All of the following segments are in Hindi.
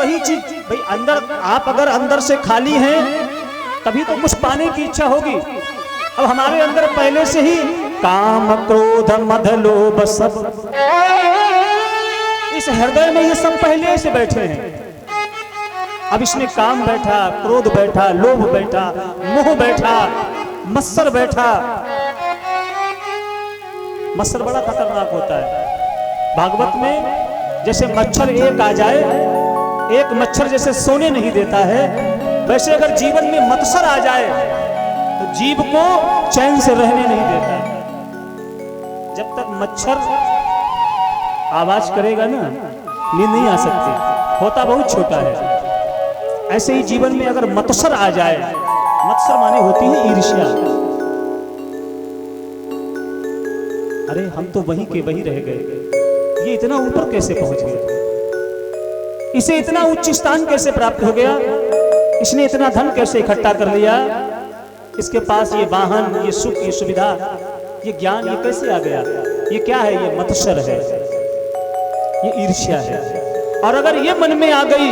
वही चीज भाई, अंदर आप अगर अंदर से खाली हैं तभी तो कुछ पाने की इच्छा होगी। अब हमारे अंदर पहले से ही काम क्रोध मद लोभ सब, इस हृदय में ये सब पहले से बैठे हैं। अब इसमें काम बैठा, क्रोध बैठा, लोभ बैठा, मोह बैठा, मत्सर बैठा। मत्सर बड़ा खतरनाक होता है। भागवत में जैसे मच्छर एक आ जाए, एक मच्छर जैसे सोने नहीं देता है, वैसे अगर जीवन में मत्सर आ जाए तो जीव को चैन से रहने नहीं देता। जब तक मच्छर आवाज करेगा ना, नींद नहीं आ सकती, होता बहुत छोटा है। ऐसे ही जीवन में अगर मत्सर आ जाए, मत्सर माने होती है ईर्ष्या। अरे हम तो वहीं के वहीं रह गए, ये इतना ऊपर कैसे पहुंच गया, इसे इतना उच्च स्थान कैसे प्राप्त हो गया, इसने इतना धन कैसे इकट्ठा कर लिया, इसके पास ये वाहन, ये सुख, ये सुविधा, ये ज्ञान, ये कैसे आ गया। ये क्या है? ये मत्सर है, ये ईर्ष्या है। और अगर ये मन में आ गई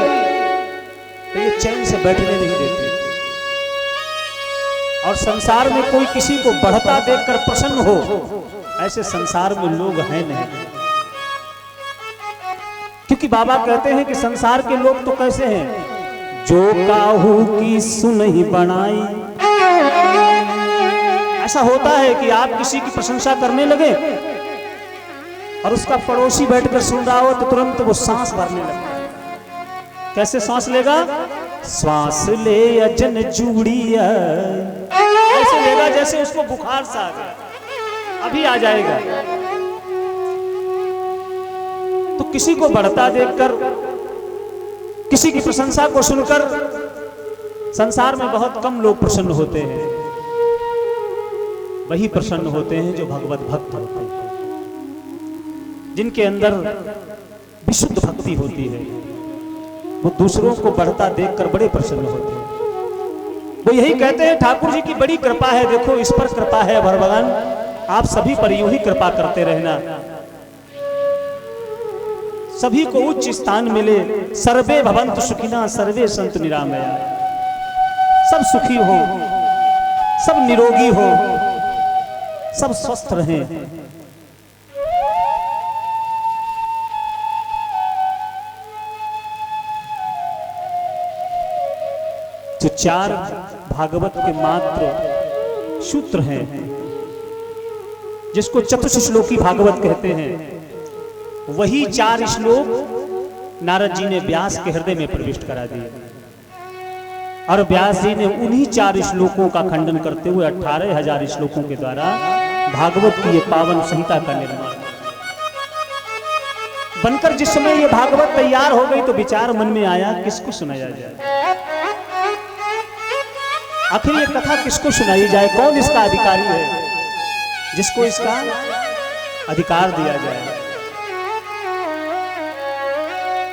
तो ये चैन से बैठने नहीं देती। और संसार में कोई किसी को बढ़ता देखकर प्रसन्न हो, ऐसे संसार में लोग हैं नहीं। क्योंकि बाबा कहते हैं कि संसार के लोग तो कैसे हैं, जो काहू की सुनहि बनाई। ऐसा होता है कि आप किसी की प्रशंसा करने लगे और उसका पड़ोसी बैठकर सुन रहा हो तो तुरंत वो सांस भरने लगता है। कैसे सांस लेगा? श्वास ले अजन जूड़िया, ऐसे लेगा जैसे उसको बुखार सा आ गया, अभी आ जाएगा। तो किसी को बढ़ता देखकर, किसी की प्रशंसा को सुनकर संसार में बहुत कम लोग प्रसन्न होते हैं। वही प्रसन्न होते हैं जो भगवत भक्त होते हैं, जिनके अंदर विशुद्ध भक्ति होती है। वो दूसरों को बढ़ता देखकर बड़े प्रसन्न होते हैं। वो यही कहते हैं, ठाकुर जी की बड़ी कृपा है, देखो इस पर कृपा है भगवान, आप सभी पर यूं ही कृपा करते रहना, सभी को उच्च स्थान मिले। सर्वे भवन्तु सुखिनः सर्वे सन्तु निरामया, सब सुखी हो, सब निरोगी हो, सब स्वस्थ रहें। जो चार भागवत के मात्र सूत्र हैं, जिसको चतुश्लोकी भागवत कहते हैं, वही चार श्लोक नारद जी ने व्यास के हृदय में प्रविष्ट करा दिए। और व्यास जी ने उन्हीं चार श्लोकों का खंडन करते हुए 18,000 श्लोकों के द्वारा भागवत की ये पावन संहिता का निर्माण बनकर जिस समय ये भागवत तैयार हो गई तो विचार मन में आया, किसको सुनाया जाए, आखिर ये कथा किसको सुनाई जाए, कौन इसका अधिकारी है जिसको इसका अधिकार दिया जाए।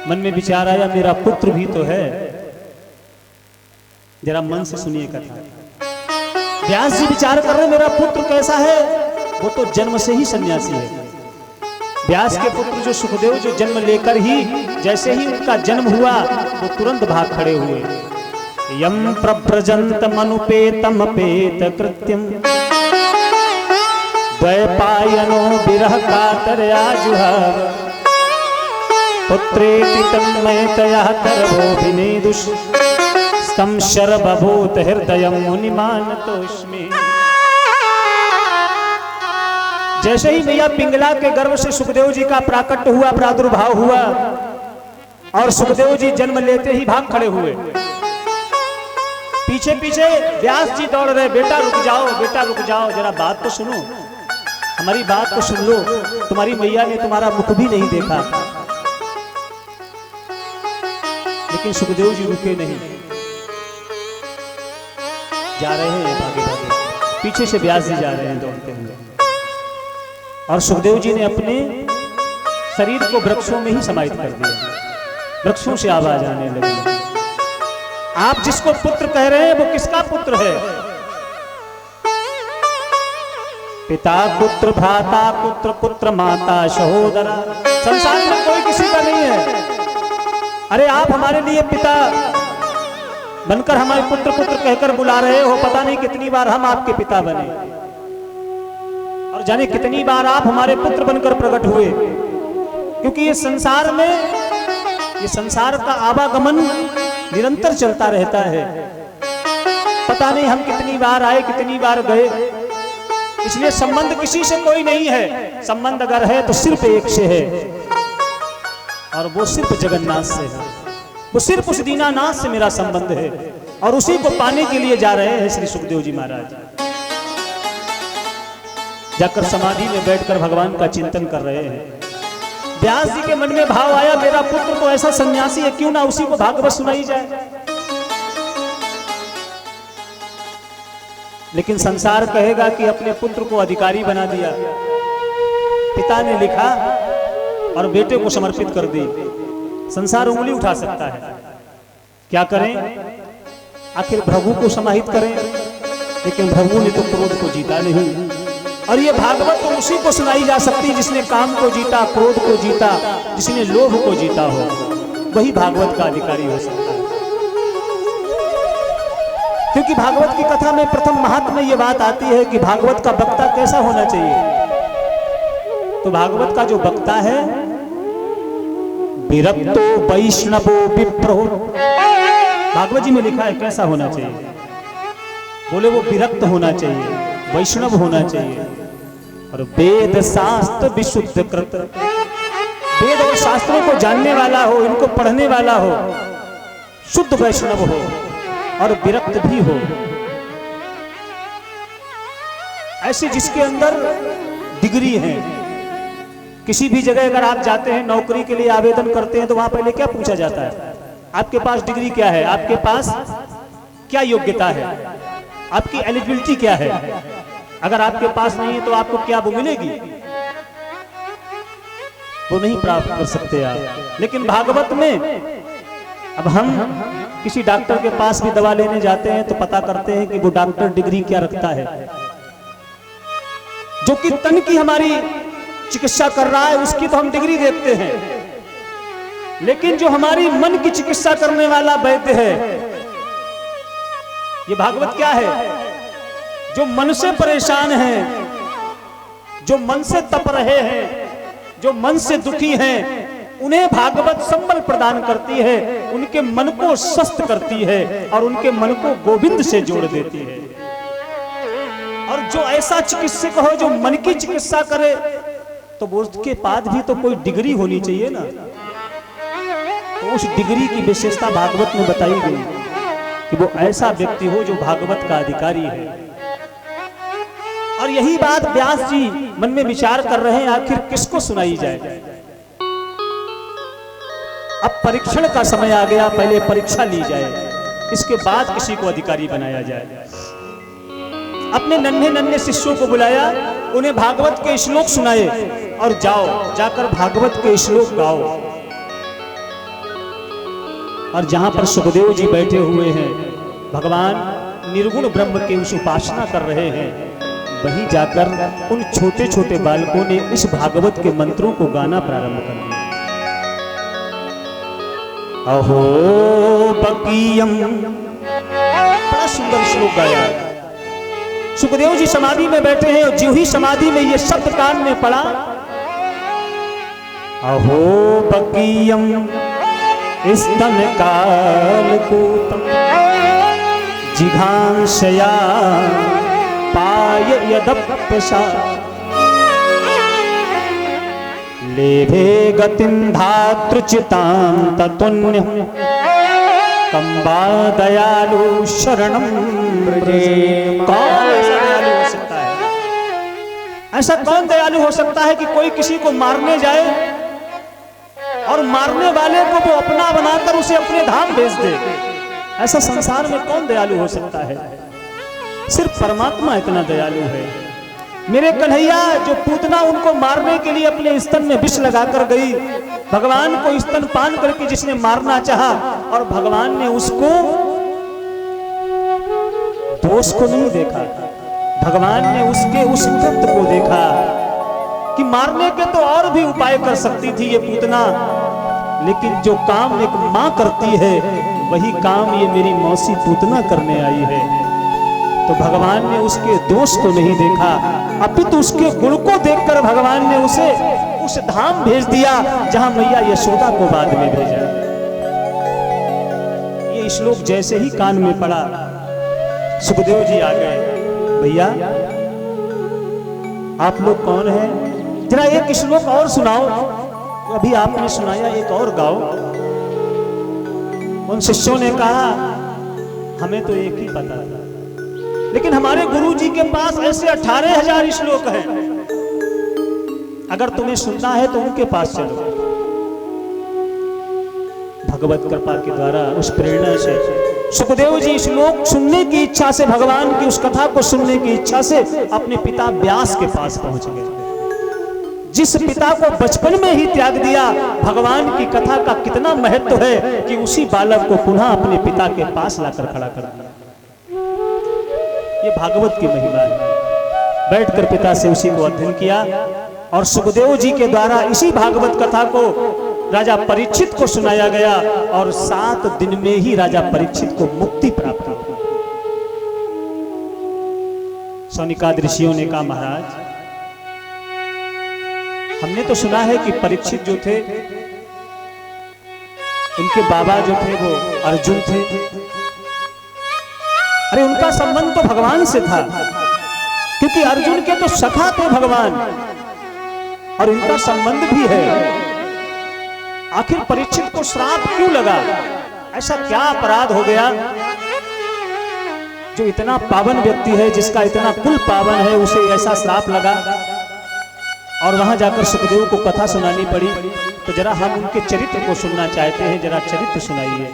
मन में विचार आया, मेरा पुत्र भी तो है, जरा मन से सुनिए कथा। व्यास जी विचार कर रहे, मेरा पुत्र कैसा है, वो तो जन्म से ही सन्यासी है। व्यास के पुत्र जो सुखदेव, जो जन्म लेकर ही, जैसे ही उनका जन्म हुआ वो तुरंत भाग खड़े हुए। यम प्रव्रजंत मनुपेतम पेत कृत्यम द्वैपायनो विरह कातरया जुहाव पुत्रेति तन्मयतया करवोभिनेदुष स्तम शरबभूत हृदयम मुनिमानतोस्मि। जैसे ही मैया पिंगला के गर्भ से सुखदेव जी का प्राकट्य हुआ, प्रादुर्भाव हुआ, और सुखदेव जी जन्म लेते ही भाग खड़े हुए। पीछे पीछे व्यास जी दौड़ रहे, बेटा रुक जाओ, बेटा रुक जाओ, जरा बात तो सुनो, हमारी बात तो सुन लो, तुम्हारी मैया ने तुम्हारा मुख भी नहीं देखा। लेकिन सुखदेव जी रुके नहीं, जा रहे हैं भागे भागे, पीछे से व्यास जी जा रहे हैं दौड़ते हुए। और सुखदेव जी ने अपने शरीर को वृक्षों में ही समाहित कर दिया, वृक्षों से आवाज आने लगी। आप जिसको पुत्र कह रहे हैं वो किसका पुत्र है? पिता पुत्र, भ्राता पुत्र, पुत्र माता सहोदरा, संसार में कोई किसी का नहीं है। अरे आप हमारे लिए पिता बनकर हमारे पुत्र पुत्र कहकर बुला रहे हो, पता नहीं कितनी बार हम आपके पिता बने और जाने कितनी बार आप हमारे पुत्र बनकर प्रकट हुए। क्योंकि ये संसार में, ये संसार का आवागमन निरंतर चलता रहता है, पता नहीं हम कितनी बार आए कितनी बार गए। इसलिए संबंध किसी से कोई नहीं है, संबंध अगर है तो सिर्फ एक से है और वो सिर्फ जगन्नाथ से है, वो सिर्फ उस दीनानाथ से मेरा संबंध है और उसी को पाने के लिए जा रहे हैं श्री सुखदेव जी महाराज। जाकर समाधि में बैठकर भगवान का चिंतन कर रहे हैं। व्यास जी के मन में भाव आया, मेरा पुत्र तो ऐसा सन्यासी है, क्यों ना उसी को भागवत सुनाई जाए। लेकिन संसार कहेगा कि अपने पुत्र को अधिकारी बना दिया, पिता ने लिखा और बेटे को समर्पित कर दी। संसार उंगली उठा सकता है, क्या करें, आखिर प्रभु को समाहित करें, लेकिन प्रभु ने तो क्रोध को जीता नहीं। और ये भागवत तो उसी को सुनाई जा सकती जिसने काम को जीता, क्रोध को जीता, जिसने लोभ को जीता हो, वही भागवत का अधिकारी हो सकता है। क्योंकि भागवत की कथा में प्रथम महात्म में ये बात आती है कि भागवत का वक्ता कैसा होना चाहिए। तो भागवत का जो वक्ता है, विरक्तो वैष्णवो विप्रो, भागवत जी में लिखा है कैसा होना चाहिए। बोले वो विरक्त होना चाहिए, वैष्णव होना चाहिए और वेद शास्त्र विशुद्ध कृत, वेद और शास्त्रों को जानने वाला हो, इनको पढ़ने वाला हो, शुद्ध वैष्णव हो और विरक्त भी हो, ऐसे जिसके अंदर डिग्री है। किसी भी जगह अगर आप जाते हैं, नौकरी के लिए आवेदन करते हैं, तो वहां पहले क्या पूछा जाता है, आपके पास डिग्री क्या है, आपके पास क्या योग्यता है, आपकी एलिजिबिलिटी क्या है। अगर आपके पास नहीं है तो आपको क्या वो मिलेगी, वो नहीं प्राप्त कर सकते आप। लेकिन भागवत में अब हम किसी डॉक्टर के पास भी दवा लेने जाते हैं तो पता करते हैं कि वो डॉक्टर डिग्री क्या रखता है। जो कि तन की हमारी चिकित्सा कर रहा है उसकी तो हम डिग्री देखते हैं, लेकिन जो हमारी मन की चिकित्सा करने वाला वैद्य है, ये भागवत क्या है, जो मन से परेशान हैं, जो मन से तप रहे हैं, जो मन से दुखी हैं, उन्हें भागवत संबल प्रदान करती है, उनके मन को स्वस्थ करती है और उनके मन को गोविंद से जोड़ देती है। और जो ऐसा चिकित्सक हो जो मन की चिकित्सा करे, तो उसके बाद भी तो कोई डिग्री होनी चाहिए ना। तो उस डिग्री की विशेषता भागवत में बताई गई कि वो ऐसा व्यक्ति हो जो भागवत का अधिकारी है। और यही बात व्यास जी मन में विचार कर रहे हैं, आखिर किसको सुनाई जाए। अब परीक्षण का समय आ गया, पहले परीक्षा ली जाए, इसके बाद किसी को अधिकारी बनाया जाए। अपने नन्हे नन्हे शिष्यों को बुलाया, उन्हें भागवत के श्लोक सुनाए और जाओ, जाकर भागवत के श्लोक गाओ। और जहां पर सुखदेव जी बैठे हुए हैं, भगवान निर्गुण ब्रह्म के उस उपासना कर रहे हैं, वहीं जाकर उन छोटे छोटे बालकों ने इस भागवत के मंत्रों को गाना प्रारंभ कर दिया। अहो बकीयम, बड़ा सुंदर श्लोक गाया। सुखदेव जी समाधि में बैठे हैं और जो ही समाधि में ये शब्द कान में पड़ा, अहो बकीयम स्तन कालकूटम जिघांसया पाय यदप्यसा लेभे गतिं धातृचितां ततुन्यं कंबा दयालु शरणं व्रजे। कौन ऐसा दयालु हो सकता है? ऐसा कौन दयालु हो सकता है कि कोई किसी को मारने जाए और मारने वाले को वो अपना बनाकर उसे अपने धाम भेज दे? ऐसा संसार में कौन दयालु हो सकता है? सिर्फ परमात्मा इतना दयालु है। मेरे कन्हैया जो पूतना उनको मारने के लिए अपने स्तन में विष लगाकर गई, भगवान को स्तन पान करके जिसने मारना चाहा और भगवान ने उसको दोष को नहीं देखा, भगवान ने उसके उस व्रत को देखा कि मारने के तो और भी उपाय कर सकती थी ये पूतना, लेकिन जो काम एक माँ करती है वही काम ये मेरी मौसी पूतना करने आई है। तो भगवान ने उसके दोष को नहीं देखा, अपितु उसके गुण को देखकर भगवान ने उसे उस धाम भेज दिया जहां मैया यशोदा को बाद में भेजा। ये श्लोक जैसे ही कान में पड़ा, सुखदेव जी आ गए। भैया आप लोग कौन हैं? जरा एक श्लोक और सुनाओ, अभी आपने सुनाया एक और गाओ। उन शिष्यों ने कहा हमें तो एक ही पता था, लेकिन हमारे गुरु जी के पास ऐसे 18,000 श्लोक हैं, अगर तुम्हें सुनना है तो उनके पास चलो। भगवत कृपा के द्वारा उस प्रेरणा से सुखदेव जी श्लोक सुनने की इच्छा से, भगवान की उस कथा को सुनने की इच्छा से अपने पिता व्यास के पास पहुंच गए। जिस पिता को बचपन में ही त्याग दिया, भगवान की कथा का कितना महत्व है कि उसी बालक को पुनः अपने पिता के पास लाकर खड़ा कर दिया। ये भागवत की महिमा है। बैठकर पिता से उसी को अध्ययन किया और सुखदेव जी के द्वारा इसी भागवत कथा को राजा परीक्षित को सुनाया गया और 7 दिन में ही राजा परीक्षित को मुक्ति प्राप्त हुई। सौनिकाद ऋषियों ने कहा महाराज, हमने तो सुना है कि परीक्षित जो थे उनके बाबा जो थे वो अर्जुन थे। अरे उनका संबंध तो भगवान से था, क्योंकि अर्जुन के तो सखा थे भगवान, और इनका संबंध भी है। आखिर परीक्षित को श्राप क्यों लगा? ऐसा क्या अपराध हो गया जो इतना पावन व्यक्ति है, जिसका इतना कुल पावन है, उसे ऐसा श्राप लगा? और वहां जाकर सुखदेव को कथा सुनानी पड़ी। तो जरा हम उनके चरित्र को सुनना चाहते हैं, जरा चरित्र सुनाइए।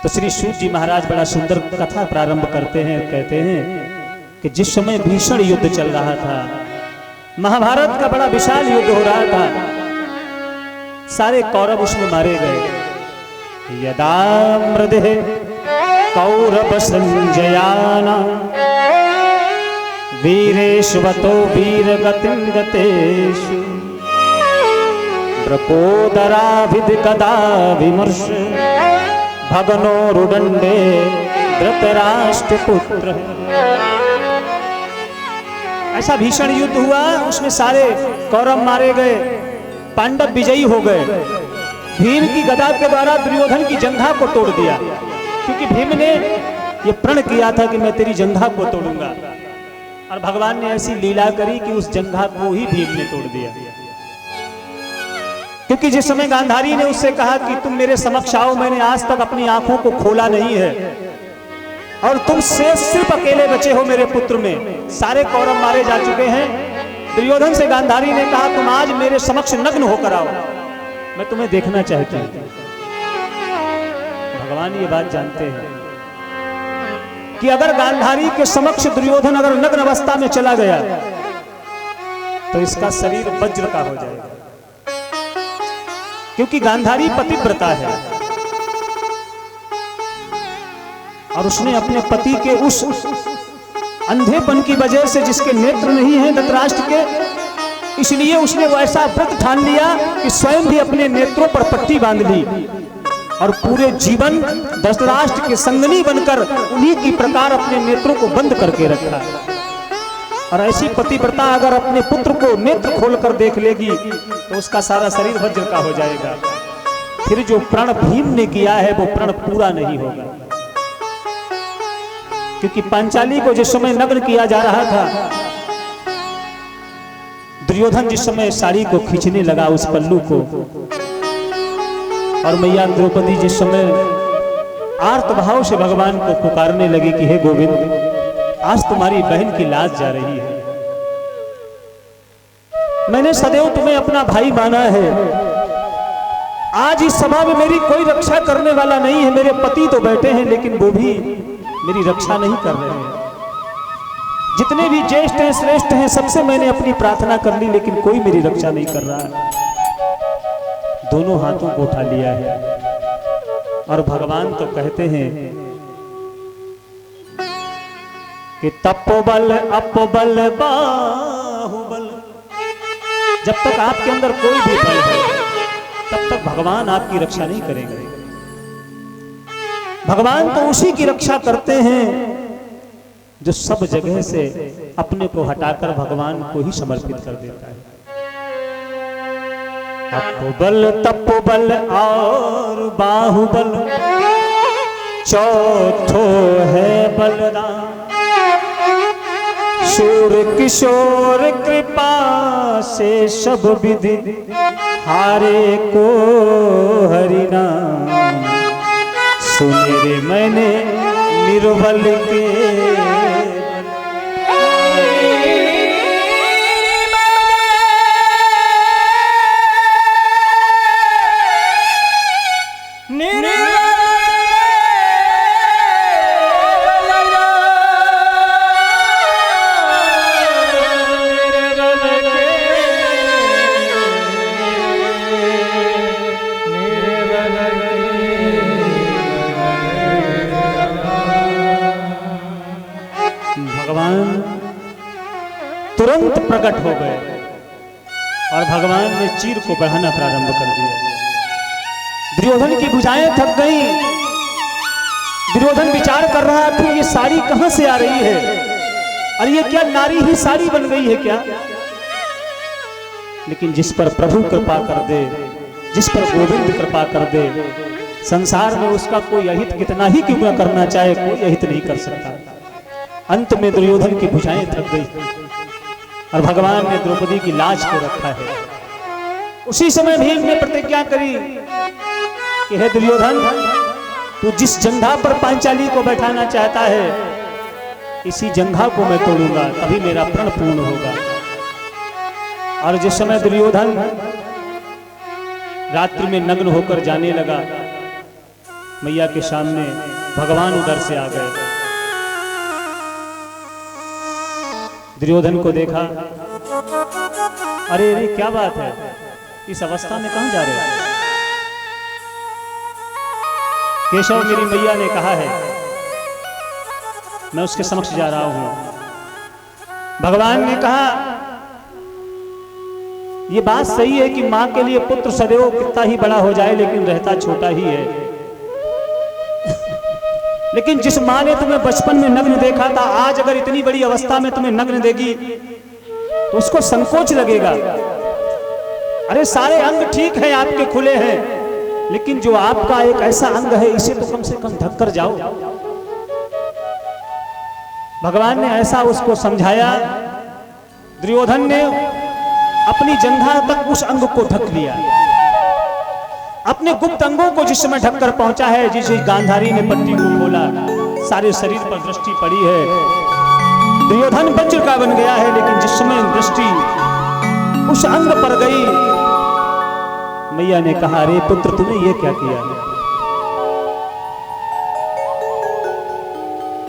तो श्री सूत जी महाराज बड़ा सुंदर कथा प्रारंभ करते हैं। कहते हैं कि जिस समय भीषण युद्ध चल रहा था, महाभारत का बड़ा विशाल युद्ध हो रहा था, सारे कौरव उसमें मारे गए। यदा मृदे कौरव संजयाना वीरेश्वतो वीरगतिं गतेषु द्रकोदराभिध कदा विमर्श भगनो रुदंडे धृतराष्ट्र पुत्र। ऐसा भीषण युद्ध हुआ, उसमें सारे कौरव मारे गए, पांडव विजयी हो गए। भीम की गदा के द्वारा दुर्योधन की जंघा को तोड़ दिया, क्योंकि भीम ने यह प्रण किया था कि मैं तेरी जंघा को तोड़ूंगा, और भगवान ने ऐसी लीला करी कि उस जंघा को ही भीम ने तोड़ दिया। क्योंकि जिस समय गांधारी ने उससे कहा कि तुम मेरे समक्ष आओ, मैंने आज तक अपनी आंखों को खोला नहीं है और तुम से सिर्फ अकेले बचे हो मेरे पुत्र में, सारे कौरव मारे जा चुके हैं। दुर्योधन से गांधारी ने कहा तुम आज मेरे समक्ष नग्न होकर आओ, मैं तुम्हें देखना चाहती हूं। भगवान ये बात जानते हैं कि अगर गांधारी के समक्ष दुर्योधन अगर नग्न अवस्था में चला गया तो इसका शरीर वज्र का हो जाएगा, क्योंकि गांधारी पतिव्रता है और उसने अपने पति के उस अंधेपन की वजह से, जिसके नेत्र नहीं है धृतराष्ट्र के, इसलिए उसने वो ऐसा व्रत ठान लिया कि स्वयं भी अपने नेत्रों पर पट्टी बांध ली और पूरे जीवन धृतराष्ट्र के संगनी बनकर उन्हीं की प्रकार अपने नेत्रों को बंद करके रखा। और ऐसी पतिव्रता अगर अपने पुत्र को नेत्र खोलकर देख लेगी तो उसका सारा शरीर वज्र का हो जाएगा, फिर जो प्रण भीम ने किया है वो प्रण पूरा नहीं होगा। क्योंकि पांचाली को जिस समय नग्न किया जा रहा था, दुर्योधन जिस समय साड़ी को खींचने लगा उस पल्लू को, और मैया द्रौपदी जिस समय आर्तभाव से भगवान को पुकारने लगी कि हे गोविंद, आज तुम्हारी बहन की लाज जा रही है, मैंने सदैव तुम्हें अपना भाई माना है, आज इस सभा में मेरी कोई रक्षा करने वाला नहीं है। मेरे पति तो बैठे हैं लेकिन वो भी मेरी रक्षा नहीं कर रहे हैं। जितने भी ज्येष्ठ हैं, श्रेष्ठ हैं, सबसे मैंने अपनी प्रार्थना कर ली लेकिन कोई मेरी रक्षा नहीं कर रहा है। दोनों हाथों को उठा लिया है और भगवान तो कहते हैं कि तपोबल अपबल बाहुबल जब तक आपके अंदर कोई भी बल है तब तक भगवान आपकी रक्षा नहीं करेंगे। भगवान तो उसी की रक्षा करते हैं जो सब जगह से अपने को हटाकर भगवान को ही समर्पित कर देता है। अपोबल तपोबल और बाहुबल, चौथो है बलराम। शूर किशोर कृपा से सब विधि, हारे को हरि नाम। सुने रे मैंने निर्बल के तुरंत प्रकट हो गए और भगवान ने चीर को बढ़ाना प्रारंभ कर दिया। दुर्योधन की भुजाएं थक गई। दुर्योधन विचार कर रहा है फिर ये साड़ी कहां से आ रही है, और ये क्या नारी ही साड़ी बन गई है क्या? लेकिन जिस पर प्रभु कृपा कर दे, जिस पर गोविंद कृपा कर दे, संसार में उसका कोई अहित कितना ही क्यों न करना चाहे, कोई अहित नहीं कर सकता। अंत में दुर्योधन की भुजाएं थक गई और भगवान ने द्रौपदी की लाज को रखा है। उसी समय भीम ने प्रतिज्ञा करी कि हे दुर्योधन, तू जिस जंघा पर पांचाली को बैठाना चाहता है, इसी जंघा को मैं तोड़ूंगा, तभी मेरा प्रण पूर्ण होगा। और जिस समय दुर्योधन रात्रि में नग्न होकर जाने लगा, मैया के सामने भगवान उधर से आ गए। दुर्योधन को देखा, अरे अरे क्या बात है, इस अवस्था में कहां जा रहे हो? केशव, मेरी मैया ने कहा है मैं उसके समक्ष जा रहा हूं। भगवान ने कहा यह बात सही है कि मां के लिए पुत्र सदैव कितना ही बड़ा हो जाए लेकिन रहता छोटा ही है। लेकिन जिस मां ने तुम्हें बचपन में नग्न देखा था, आज अगर इतनी बड़ी अवस्था में तुम्हें नग्न देगी तो उसको संकोच लगेगा। अरे सारे अंग ठीक है, आपके खुले हैं, लेकिन जो आपका एक ऐसा अंग है, इसे तो कम से कम ढक कर जाओ। भगवान ने ऐसा उसको समझाया। दुर्योधन ने अपनी जंघा तक उस अंग को ढक लिया। अपने गुप्त अंगों को जिस समय ढककर पहुंचा है, जिस गांधारी ने पट्टी को खोला, सारे शरीर पर दृष्टि पड़ी है। दुर्योधन वज्र का बन गया है, लेकिन जिस समय दृष्टि उस अंग पर गई, मैया ने कहा, अरे पुत्र तूने ये क्या किया?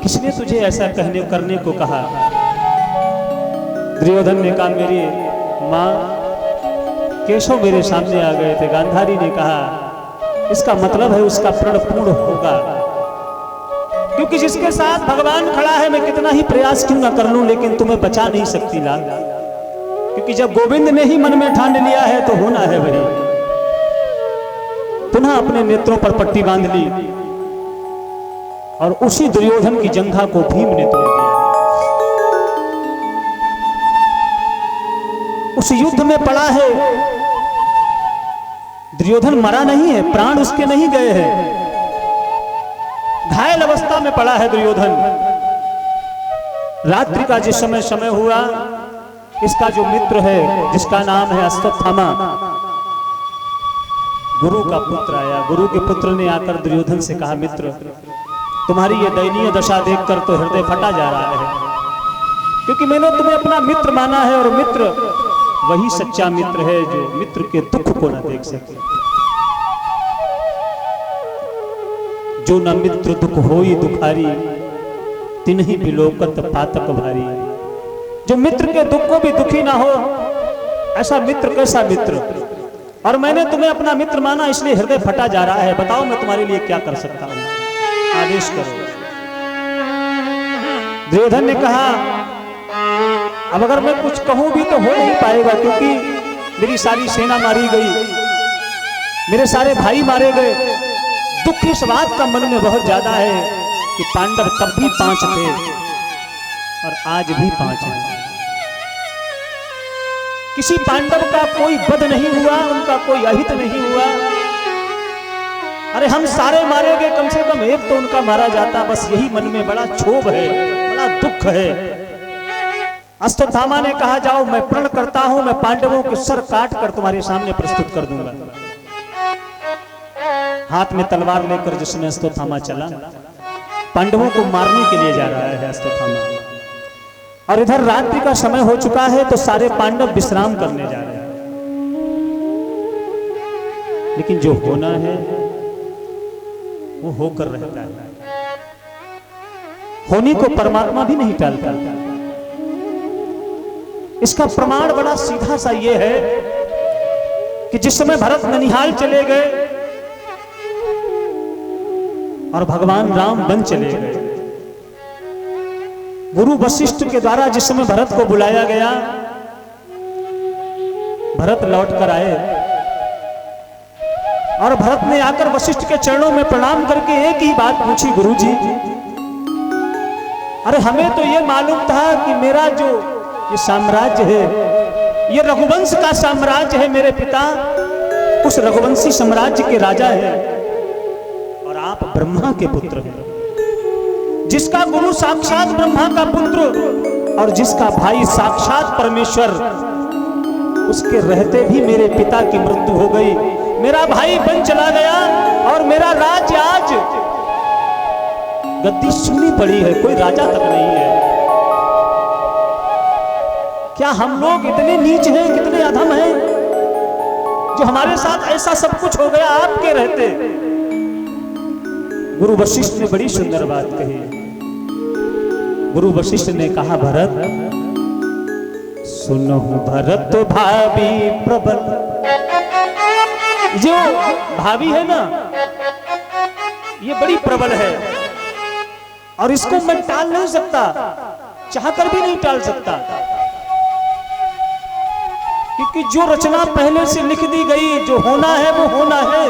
किसने तुझे ऐसा करने को कहा? दुर्योधन ने कहा, मेरी मां केशव मेरे सामने आ गए थे। गांधारी ने कहा इसका मतलब है उसका प्रण पूर्ण होगा, क्योंकि जिसके साथ भगवान खड़ा है मैं कितना ही प्रयास क्यों ना कर लूं, लेकिन तुम्हें बचा नहीं सकती लाल, क्योंकि जब गोविंद ने ही मन में ठान लिया है तो होना है वही। पुनः अपने नेत्रों पर पट्टी बांध ली और उसी दुर्योधन की जंघा को भीम ने तोड़ दिया। उस युद्ध में पड़ा है दुर्योधन, मरा नहीं है, प्राण उसके नहीं गए हैं, घायल अवस्था में पड़ा है दुर्योधन। रात्रि का जिस समय हुआ, इसका जो मित्र है जिसका नाम है अश्वत्थामा, गुरु का पुत्र आया। गुरु के पुत्र ने आकर दुर्योधन से कहा, मित्र तुम्हारी ये दयनीय दशा देखकर तो हृदय फटा जा रहा है, क्योंकि मैंने तुम्हें अपना मित्र माना है, और मित्र वही सच्चा मित्र है जो मित्र के दुख को न देख सके। जो न मित्र दुख होई दुखारी, तिन्ही बिलोकत पातक भारी। जो मित्र के दुख को भी दुखी ना हो, ऐसा मित्र कैसा मित्र? और मैंने तुम्हें अपना मित्र माना, इसलिए हृदय फटा जा रहा है। बताओ मैं तुम्हारे लिए क्या कर सकता हूं, आदेश करो। दुर्योधन ने कहा, अब अगर मैं कुछ कहूं भी तो हो नहीं पाएगा, क्योंकि मेरी सारी सेना मारी गई, मेरे सारे भाई मारे गए। दुख इस बात का मन में बहुत ज्यादा है कि पांडव तब भी 5 थे और आज भी 5 हैं। किसी पांडव का कोई वध नहीं हुआ, उनका कोई अहित नहीं हुआ। अरे हम सारे मारे गए, कम से कम एक तो उनका मारा जाता। बस यही मन में बड़ा क्षोभ है, बड़ा दुख है। अश्वत्थामा ने कहा, जाओ मैं प्रण करता हूं, मैं पांडवों के सर काट कर तुम्हारे सामने प्रस्तुत कर दूंगा। हाथ में तलवार लेकर जिसमें अश्वत्थामा चला, पांडवों को मारने के लिए जा रहा है अश्वत्थामा। और इधर रात्रि का समय हो चुका है, तो सारे पांडव विश्राम करने जा रहे हैं। लेकिन जो होना है वो होकर रहता है। होने को परमात्मा भी नहीं टालता। इसका प्रमाण बड़ा सीधा सा ये है कि जिस समय भरत ननिहाल चले गए और भगवान राम वन चले गए, गुरु वशिष्ठ के द्वारा जिस समय भरत को बुलाया गया, भरत लौट कर आए और भरत ने आकर वशिष्ठ के चरणों में प्रणाम करके एक ही बात पूछी, गुरुजी, अरे हमें तो ये मालूम था कि मेरा जो ये साम्राज्य है, ये रघुवंश का साम्राज्य है, मेरे पिता उस रघुवंशी साम्राज्य के राजा है और आप ब्रह्मा के पुत्र हैं। जिसका गुरु साक्षात ब्रह्मा का पुत्र और जिसका भाई साक्षात परमेश्वर, उसके रहते भी मेरे पिता की मृत्यु हो गई, मेरा भाई बन चला गया और मेरा राज्य आज गद्दी सुनी पड़ी है, कोई राजा तक नहीं है। क्या हम लोग इतने नीच हैं, कितने अधम हैं जो हमारे साथ ऐसा सब कुछ हो गया आपके रहते। गुरु वशिष्ठ ने बड़ी सुंदर बात कही। गुरु वशिष्ठ ने कहा, भरत सुनो भरत भाभी प्रबल। जो भाभी है ना, ये बड़ी प्रबल है और इसको मैं टाल नहीं सकता, चाहकर भी नहीं टाल सकता, क्योंकि जो रचना पहले से लिख दी गई, जो होना है वो होना है,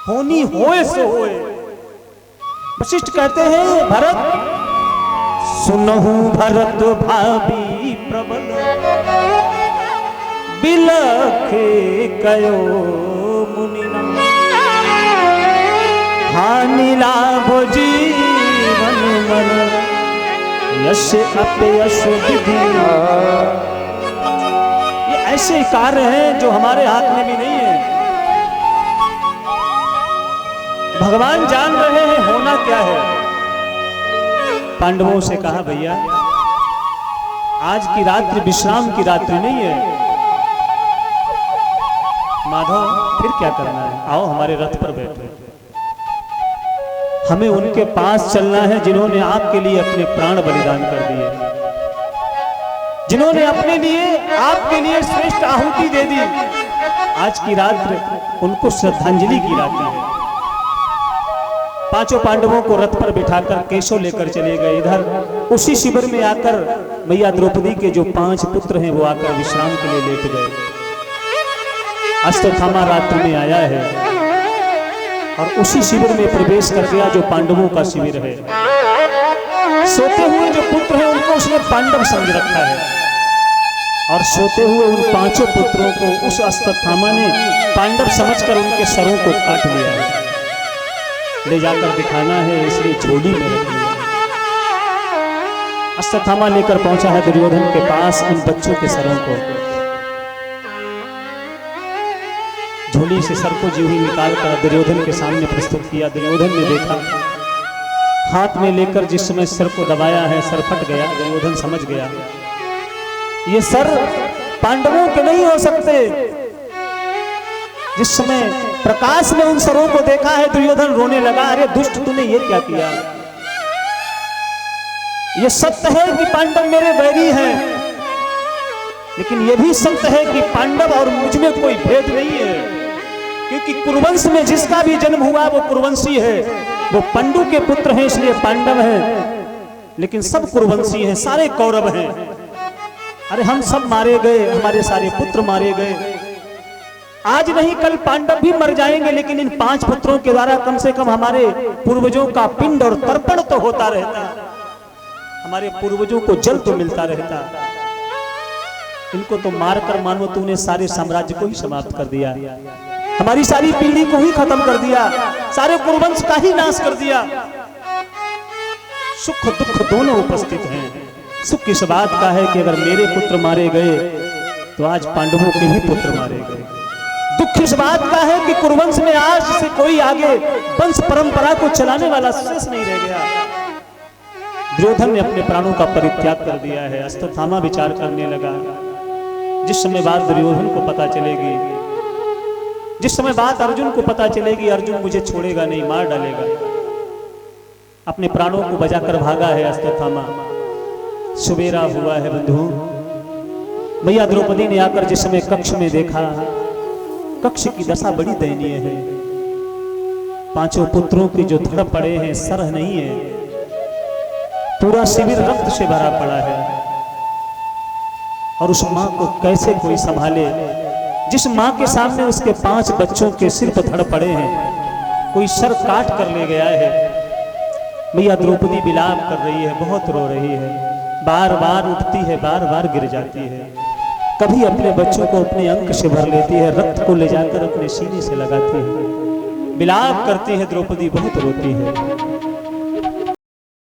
होनी होए सो होए। वशिष्ठ कहते हैं, भरत सुनहु भरत भाभी प्रबल, बिलखे कयो मुनिना, हानि लाभ जीवन मन, यश अपयश विधि। ये ऐसे कार्य हैं जो हमारे हाथ में भी नहीं है। भगवान जान रहे हैं होना क्या है। पांडवों से कहा, भैया आज की रात्रि विश्राम की रात्रि नहीं है। माधव फिर क्या करना है, आओ हमारे रथ पर बैठो। हमें उनके पास चलना है जिन्होंने आपके लिए अपने प्राण बलिदान कर दिए, जिन्होंने अपने लिए आपके लिए श्रेष्ठ आहुति दे दी। आज की रात्रि उनको श्रद्धांजलि की रात है। पांचों पांडवों को रथ पर बिठाकर केशव लेकर चले गए। इधर उसी शिविर में आकर मैया द्रौपदी के जो 5 पुत्र हैं वो आकर विश्राम के लिए लेट गए। अश्वत्थामा रात्रि में आया है और उसी शिविर में प्रवेश कर गया जो पांडवों का शिविर है। सोते हुए जो पुत्र हैं उनको उसने पांडव समझ रखा है और सोते हुए उन 5 पुत्रों को उस अश्वत्थामा ने पांडव समझकर उनके सरों को काट लिया है। ले जाकर दिखाना है इसलिए झोली में रख लिया। अश्वत्थामा लेकर पहुंचा है दुर्योधन के पास उन बच्चों के सरों को। झोली से सर को जीवी निकालकर दुर्योधन के सामने प्रस्तुत किया। दुर्योधन ने देखा, हाथ में लेकर जिस समय सर को दबाया है सर फट गया। दुर्योधन समझ गया ये सर पांडवों के नहीं हो सकते। जिस समय प्रकाश ने उन सरों को देखा है दुर्योधन रोने लगा, अरे दुष्ट तूने ये क्या किया। ये सत्य है कि पांडव मेरे बैरी हैं, लेकिन यह भी सत्य है कि पांडव और मुझ में कोई भेद नहीं है, क्योंकि कुरुवंश में जिसका भी जन्म हुआ वो कुरुवंशी है। वो पंडु के पुत्र हैं इसलिए पांडव हैं, लेकिन सब कुरुवंशी हैं, सारे कौरव हैं। अरे हम सब मारे गए, हमारे सारे पुत्र मारे गए, आज नहीं कल पांडव भी मर जाएंगे, लेकिन इन 5 पुत्रों के द्वारा कम से कम हमारे पूर्वजों का पिंड और तर्पण तो होता रहता, हमारे पूर्वजों को जल तो मिलता रहता। इनको तो मारकर मानो तूने सारे साम्राज्य को ही समाप्त कर दिया, हमारी सारी पीढ़ी को ही खत्म कर दिया, सारे कुरुवंश का ही नाश कर दिया। सुख दुख दोनों उपस्थित हैं। सुख इस बात का है कि अगर मेरे पुत्र मारे गए तो आज पांडवों के भी पुत्र मारे गए। दुख इस बात का है कि कुरुवंश में आज से कोई आगे वंश परंपरा को चलाने वाला शेष नहीं रह गया। दुर्योधन ने अपने प्राणों का परित्याग कर दिया है। अश्वत्थामा विचार करने लगा, जिस समय बात दुर्योधन को पता चलेगी, जिस समय बात अर्जुन को पता चलेगी, अर्जुन मुझे छोड़ेगा नहीं, मार डालेगा। अपने प्राणों को बजाकर भागा है अश्वत्थामा। सुबेरा हुआ है बंधु। मैया द्रौपदी ने आकर जिस समय कक्ष में देखा, कक्ष की दशा बड़ी दयनीय है। 5 पुत्रों के जो धड़ पड़े हैं, सरह नहीं है, पूरा शिविर रक्त से भरा पड़ा है। और उस मां को कैसे कोई संभाले, जिस मां के सामने उसके 5 बच्चों के सिर पर धड़ पड़े हैं, कोई सर काट कर ले गया है। मैया द्रौपदी विलाप कर रही है, बहुत रो रही है, बार बार उठती है, बार बार गिर जाती है, कभी अपने बच्चों को अपने अंक से भर लेती है, रक्त को ले जाकर अपने सीने से लगाती है, विलाप करती है द्रौपदी, बहुत रोती है।